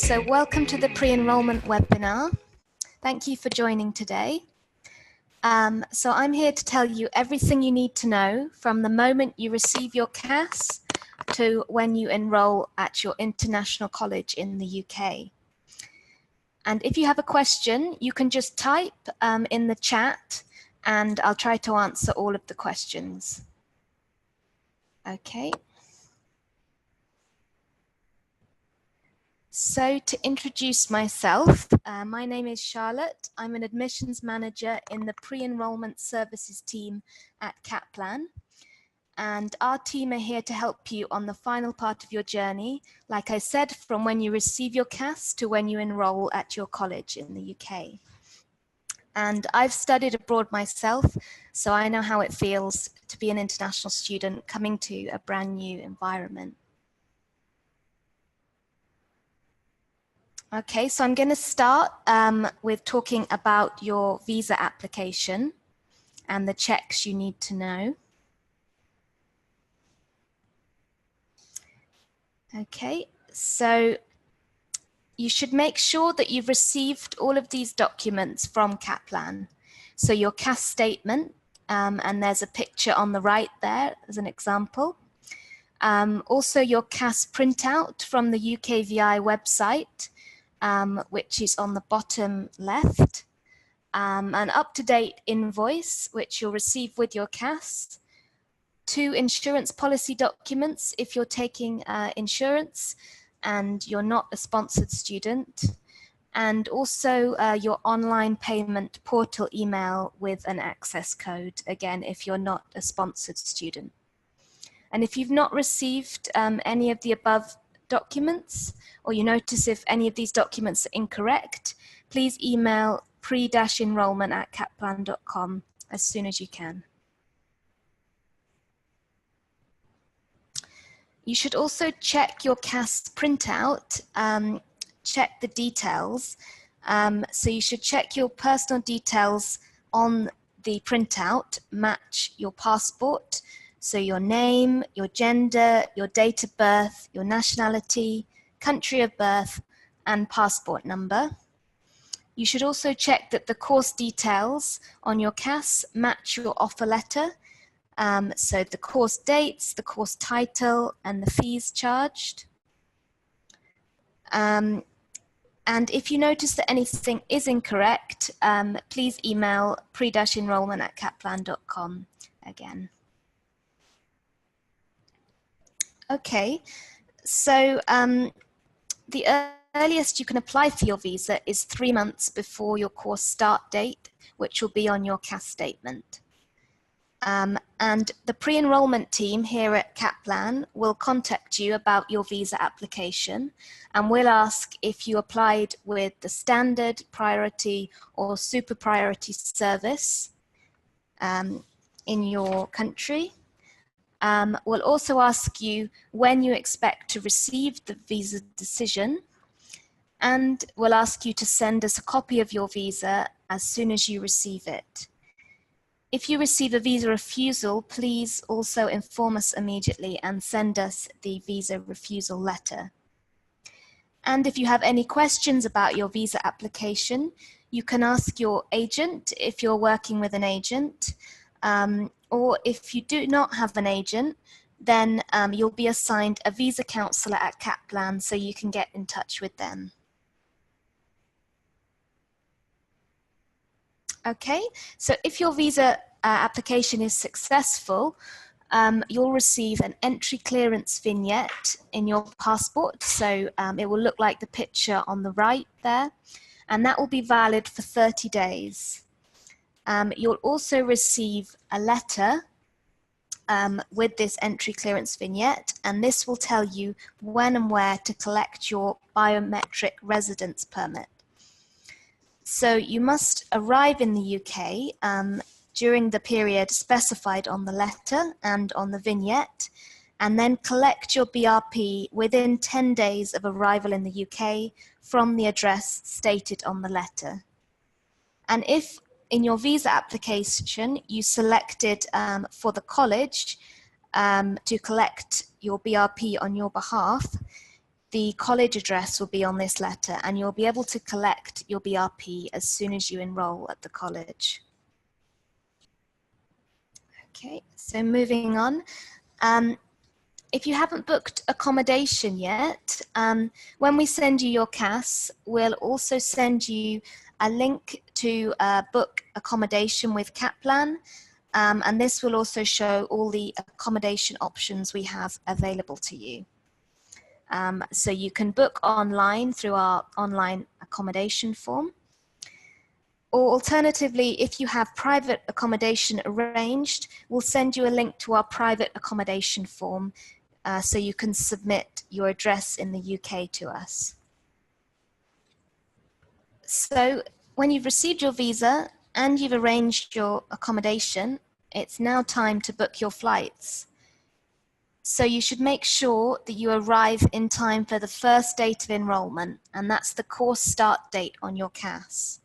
So welcome to the pre-enrollment webinar. Thank you for joining today. So I'm here to tell you everything you need to know from the moment you receive your CAS to when you enroll at your international college in the UK. And if you have a question, you can just type in the chat and I'll try to answer all of the questions. Okay. So to introduce myself, my name is Charlotte. I'm an admissions manager in the Pre-Enrolment Services team at Kaplan. And our team are here to help you on the final part of your journey, like I said, from when you receive your CAS to when you enroll at your college in the UK. And I've studied abroad myself, so I know how it feels to be an international student coming to a brand new environment. Okay, so I'm going to start with talking about your visa application and the checks you need to know. Okay, so you should make sure that you've received all of these documents from Kaplan. So your CAS statement, and there's a picture on the right there as an example. Also your CAS printout from the UKVI website, which is on the bottom left, an up-to-date invoice, which you'll receive with your CAS, 2 insurance policy documents if you're taking insurance and you're not a sponsored student, and also your online payment portal email with an access code, again, if you're not a sponsored student. And if you've not received any of the above documents, or you notice if any of these documents are incorrect, please email pre-enrollment@kaplan.com as soon as you can. You should also check your CAS printout, check the details. So you should check your personal details on the printout, match your passport. So your name, your gender, your date of birth, your nationality, country of birth, and passport number. You should also check that the course details on your CAS match your offer letter. So the course dates, the course title, and the fees charged. And if you notice that anything is incorrect, please email pre-enrollment@kaplan.com again. Okay, so the earliest you can apply for your visa is 3 months before your course start date, which will be on your CAS statement. And the pre-enrollment team here at Kaplan will contact you about your visa application, and will ask if you applied with the standard, priority, or super priority service in your country. We'll also ask you when you expect to receive the visa decision, and we'll ask you to send us a copy of your visa as soon as you receive it. If you receive a visa refusal, please also inform us immediately and send us the visa refusal letter. And if you have any questions about your visa application, you can ask your agent if you're working with an agent, or if you do not have an agent, then you'll be assigned a visa counselor at Kaplan, so you can get in touch with them. Okay, so if your visa application is successful, you'll receive an entry clearance vignette in your passport. So it will look like the picture on the right there, and that will be valid for 30 days. You'll also receive a letter with this entry clearance vignette, and this will tell you when and where to collect your biometric residence permit. So you must arrive in the UK during the period specified on the letter and on the vignette, and then collect your BRP within 10 days of arrival in the UK from the address stated on the letter. And if in your visa application you selected for the college to collect your BRP on your behalf, the college address will be on this letter, and you'll be able to collect your BRP as soon as you enroll at the college. Okay, so moving on. If you haven't booked accommodation yet, when we send you your CAS, we'll also send you a link to book accommodation with Kaplan, and this will also show all the accommodation options we have available to you. So you can book online through our online accommodation form. Or alternatively, if you have private accommodation arranged, we'll send you a link to our private accommodation form so you can submit your address in the UK to us. So when you've received your visa and you've arranged your accommodation, it's now time to book your flights. So you should make sure that you arrive in time for the first date of enrollment, and that's the course start date on your CAS.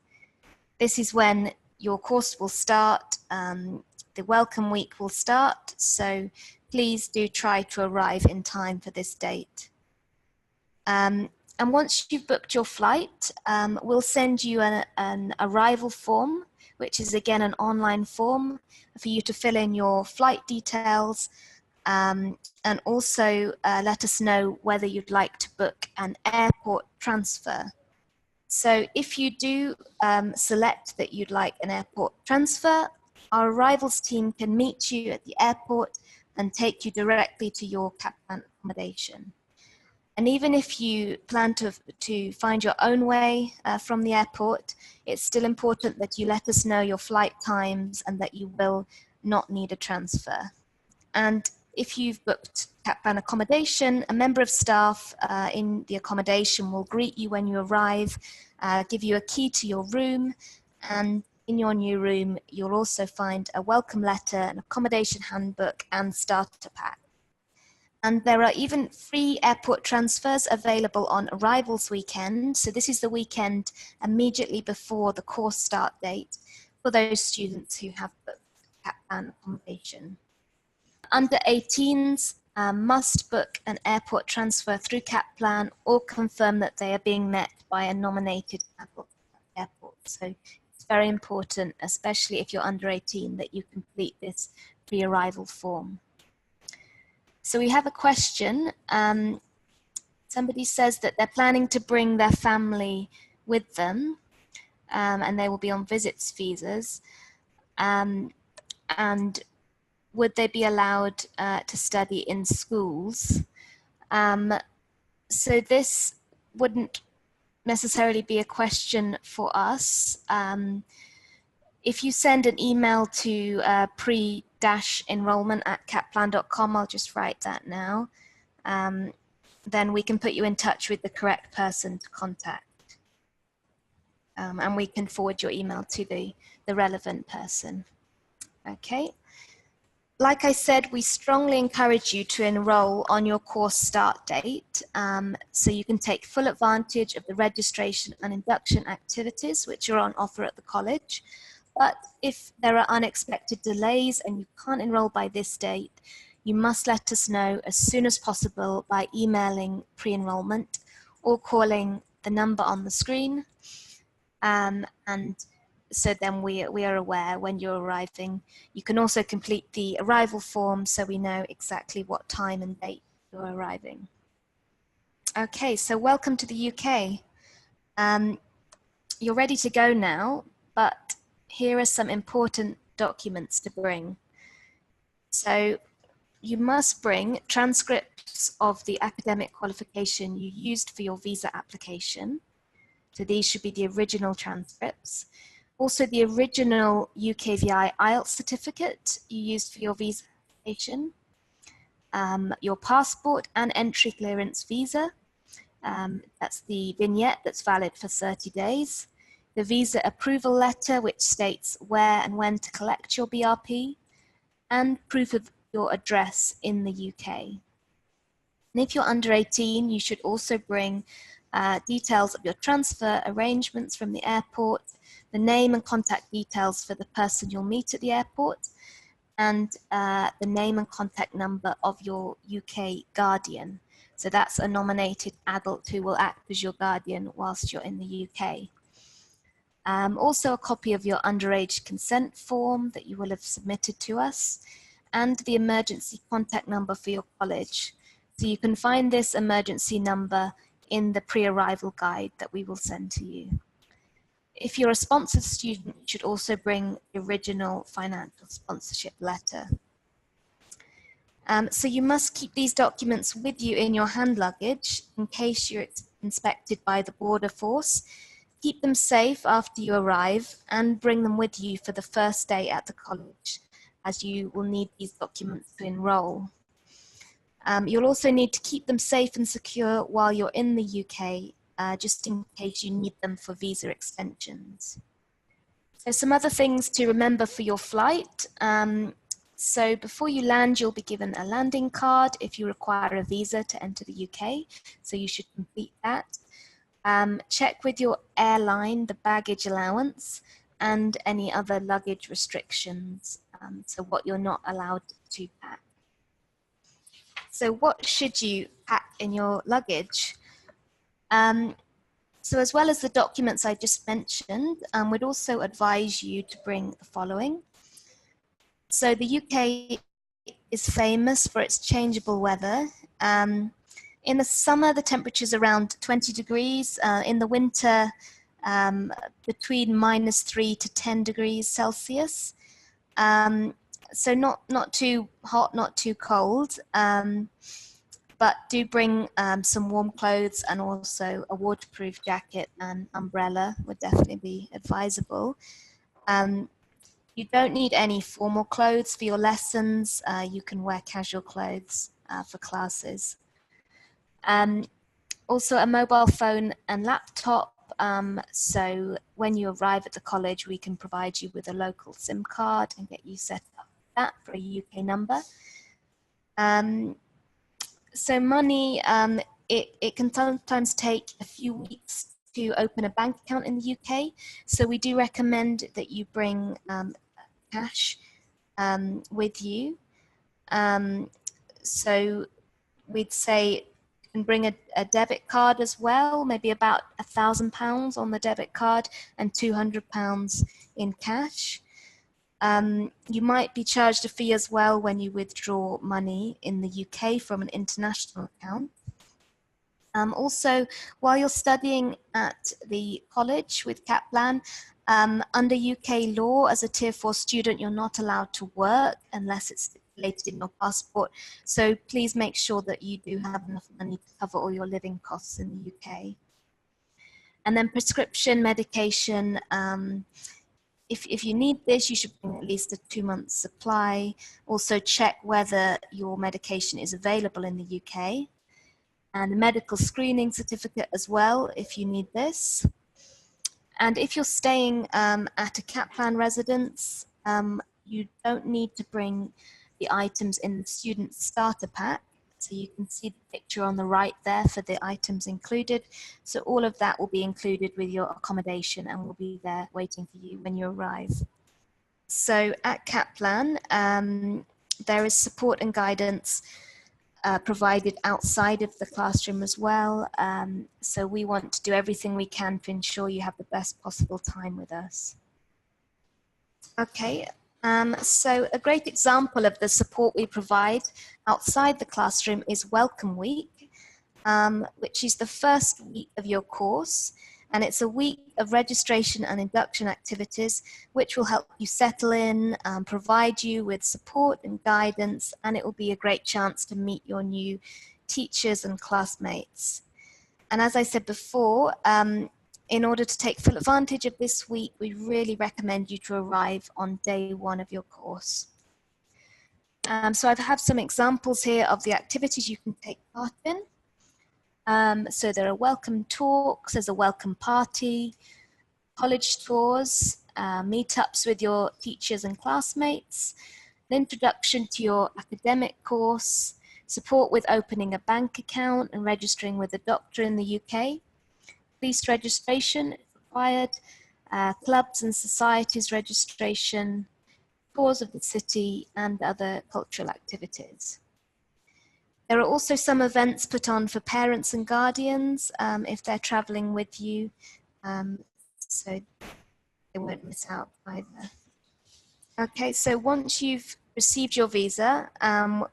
This is when your course will start, the welcome week will start, so please do try to arrive in time for this date. And once you've booked your flight, we'll send you an arrival form, which is again an online form for you to fill in your flight details, and also let us know whether you'd like to book an airport transfer. So if you do select that you'd like an airport transfer, our arrivals team can meet you at the airport and take you directly to your Kaplan accommodation. And even if you plan to find your own way from the airport, it's still important that you let us know your flight times and that you will not need a transfer. And if you've booked Kaplan accommodation, a member of staff in the accommodation will greet you when you arrive, give you a key to your room, and in your new room, you'll also find a welcome letter, an accommodation handbook, and starter pack. And there are even free airport transfers available on arrivals weekend. So this is the weekend immediately before the course start date for those students who have booked Kaplan accommodation. Under 18s must book an airport transfer through Kaplan or confirm that they are being met by a nominated airport. So it's very important, especially if you're under 18, that you complete this pre-arrival form. So we have a question. Somebody says that they're planning to bring their family with them, and they will be on visits visas. And would they be allowed to study in schools? So this wouldn't necessarily be a question for us. If you send an email to pre-enrollment@kaplan.com, I'll just write that now, then we can put you in touch with the correct person to contact. And we can forward your email to the relevant person. Okay. Like I said, we strongly encourage you to enroll on your course start date, so you can take full advantage of the registration and induction activities which are on offer at the college. But if there are unexpected delays and you can't enroll by this date, you must let us know as soon as possible by emailing pre-enrollment or calling the number on the screen. And so then we are aware when you're arriving. You can also complete the arrival form so we know exactly what time and date you're arriving. Okay, so welcome to the UK. You're ready to go now, but here are some important documents to bring. So you must bring transcripts of the academic qualification you used for your visa application. So these should be the original transcripts. Also the original UKVI IELTS certificate you used for your visa application. Your passport and entry clearance visa. That's the vignette that's valid for 30 days. The visa approval letter, which states where and when to collect your BRP, and proof of your address in the UK. And if you're under 18, you should also bring details of your transfer arrangements from the airport, the name and contact details for the person you'll meet at the airport, and the name and contact number of your UK guardian. So that's a nominated adult who will act as your guardian whilst you're in the UK. Also a copy of your underage consent form that you will have submitted to us, and the emergency contact number for your college. So you can find this emergency number in the pre-arrival guide that we will send to you. If you're a sponsored student, you should also bring the original financial sponsorship letter. So you must keep these documents with you in your hand luggage in case you're inspected by the border force. Keep them safe after you arrive and bring them with you for the first day at the college, as you will need these documents to enroll. You'll also need to keep them safe and secure while you're in the UK, just in case you need them for visa extensions. So some other things to remember for your flight. So before you land, you'll be given a landing card if you require a visa to enter the UK, so you should complete that. Check with your airline the baggage allowance and any other luggage restrictions, so what you're not allowed to pack. So what should you pack in your luggage? So as well as the documents I just mentioned, we'd also advise you to bring the following. So the UK is famous for its changeable weather. In the summer, the temperature's around 20 degrees. In the winter, between -3 to 10 degrees Celsius. So not too hot, not too cold. But do bring some warm clothes and also a waterproof jacket and umbrella would definitely be advisable. You don't need any formal clothes for your lessons. You can wear casual clothes for classes. Also a mobile phone and laptop. So when you arrive at the college, we can provide you with a local SIM card and get you set up with that for a UK number. So money, it can sometimes take a few weeks to open a bank account in the UK. So we do recommend that you bring cash with you. So we'd say you can bring a debit card as well, maybe about £1,000 on the debit card and £200 in cash. You might be charged a fee as well when you withdraw money in the UK from an international account. Also, while you're studying at the college with Kaplan, under UK law, as a Tier 4 student, you're not allowed to work unless it's stipulated in your passport. So please make sure that you do have enough money to cover all your living costs in the UK. And then prescription medication, if you need this, you should bring at least a 2-month supply. Also check whether your medication is available in the UK. And a medical screening certificate as well, if you need this. And if you're staying at a Kaplan residence, you don't need to bring the items in the student starter pack. So you can see the picture on the right there for the items included. So all of that will be included with your accommodation and will be there waiting for you when you arrive. So at Kaplan, there is support and guidance provided outside of the classroom as well. So we want to do everything we can to ensure you have the best possible time with us. Okay, so a great example of the support we provide outside the classroom is Welcome Week, which is the first week of your course. And it's a week of registration and induction activities, which will help you settle in, provide you with support and guidance, and it will be a great chance to meet your new teachers and classmates. And as I said before, in order to take full advantage of this week, we really recommend you to arrive on day 1 of your course. So I have some examples here of the activities you can take part in. So there are welcome talks, there's a welcome party, college tours, meetups with your teachers and classmates, an introduction to your academic course, support with opening a bank account and registering with a doctor in the UK, police registration if required, clubs and societies registration, tours of the city, and other cultural activities. There are also some events put on for parents and guardians if they're traveling with you, so they won't miss out either. Okay, so once you've received your visa,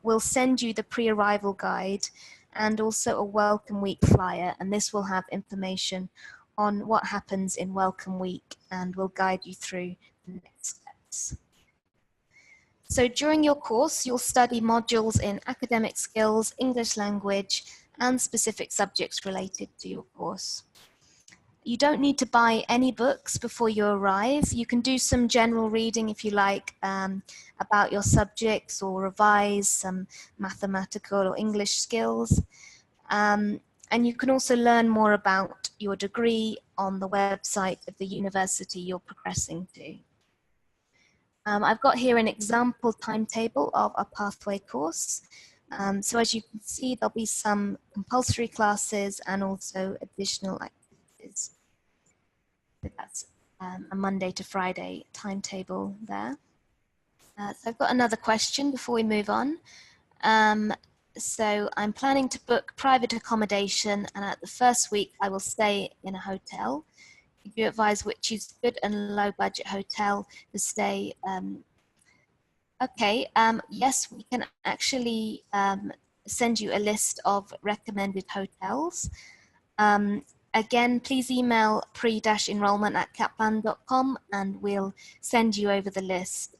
we'll send you the pre-arrival guide and also a Welcome Week flyer, and this will have information on what happens in Welcome Week and will guide you through the next steps. So during your course, you'll study modules in academic skills, English language, and specific subjects related to your course. You don't need to buy any books before you arrive. You can do some general reading if you like about your subjects or revise some mathematical or English skills. And you can also learn more about your degree on the website of the university you're progressing to. I've got here an example timetable of a pathway course. So as you can see, there'll be some compulsory classes and also additional activities. So that's a Monday to Friday timetable there. So I've got another question before we move on. So I'm planning to book private accommodation, and at the first week I will stay in a hotel. Could you advise which is good and low budget hotel to stay? Okay, yes, we can actually send you a list of recommended hotels. Again, please email pre-enrolment@kaplan.com and we'll send you over the list.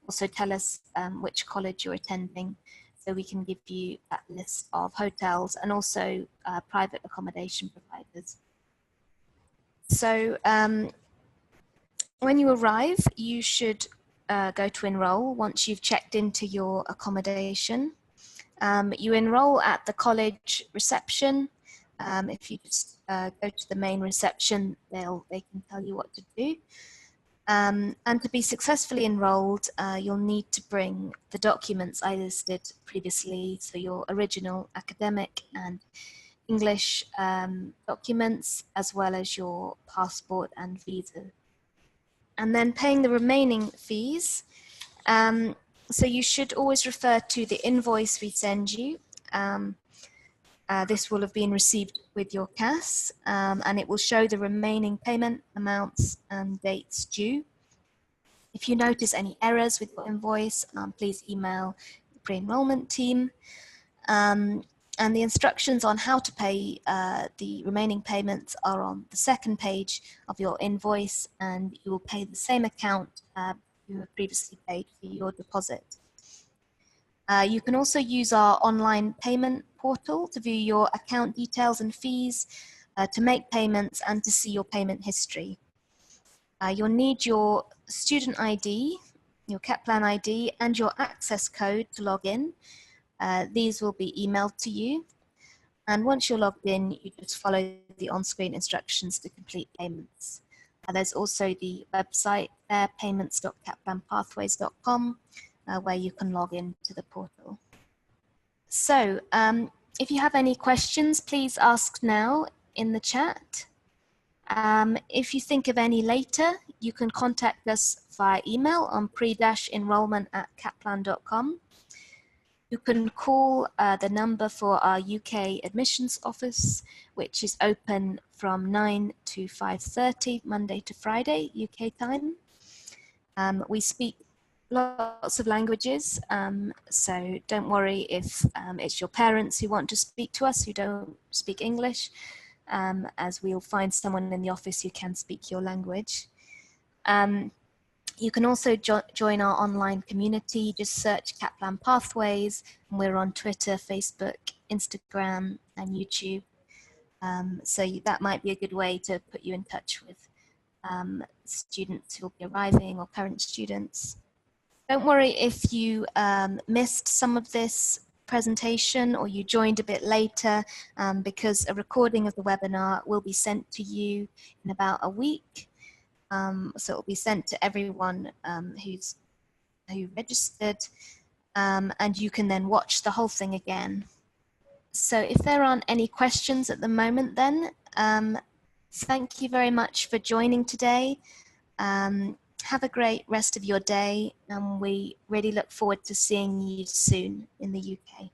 Also tell us which college you're attending so we can give you that list of hotels and also private accommodation providers. So when you arrive, you should go to enroll once you've checked into your accommodation. You enroll at the college reception. If you just go to the main reception, they can tell you what to do. And to be successfully enrolled, you'll need to bring the documents I listed previously, so your original academic and English documents, as well as your passport and visa. And then paying the remaining fees. So you should always refer to the invoice we send you. This will have been received with your CAS, and it will show the remaining payment amounts and dates due. If you notice any errors with your invoice, please email the pre-enrollment team. And the instructions on how to pay the remaining payments are on the second page of your invoice, and you will pay the same account you have previously paid for your deposit. You can also use our online payment portal to view your account details and fees, to make payments and to see your payment history. You'll need your student ID, your Kaplan ID, and your access code to log in. These will be emailed to you. And once you're logged in, you just follow the on-screen instructions to complete payments. There's also the website there, payments.kaplanpathways.com, where you can log into the portal. So if you have any questions, please ask now in the chat. If you think of any later, you can contact us via email on pre-enrolment@kaplan.com. You can call the number for our UK admissions office, which is open from 9 to 5:30, Monday to Friday, UK time. We speak lots of languages, so don't worry if it's your parents who want to speak to us who don't speak English, as we'll find someone in the office who can speak your language. You can also join our online community. Just search Kaplan Pathways, and we're on Twitter, Facebook, Instagram, and YouTube. So that might be a good way to put you in touch with students who will be arriving or current students. Don't worry if you missed some of this presentation or you joined a bit later, because a recording of the webinar will be sent to you in about a week. So it will be sent to everyone who registered, and you can then watch the whole thing again. So if there aren't any questions at the moment then, thank you very much for joining today. Have a great rest of your day, and we really look forward to seeing you soon in the UK.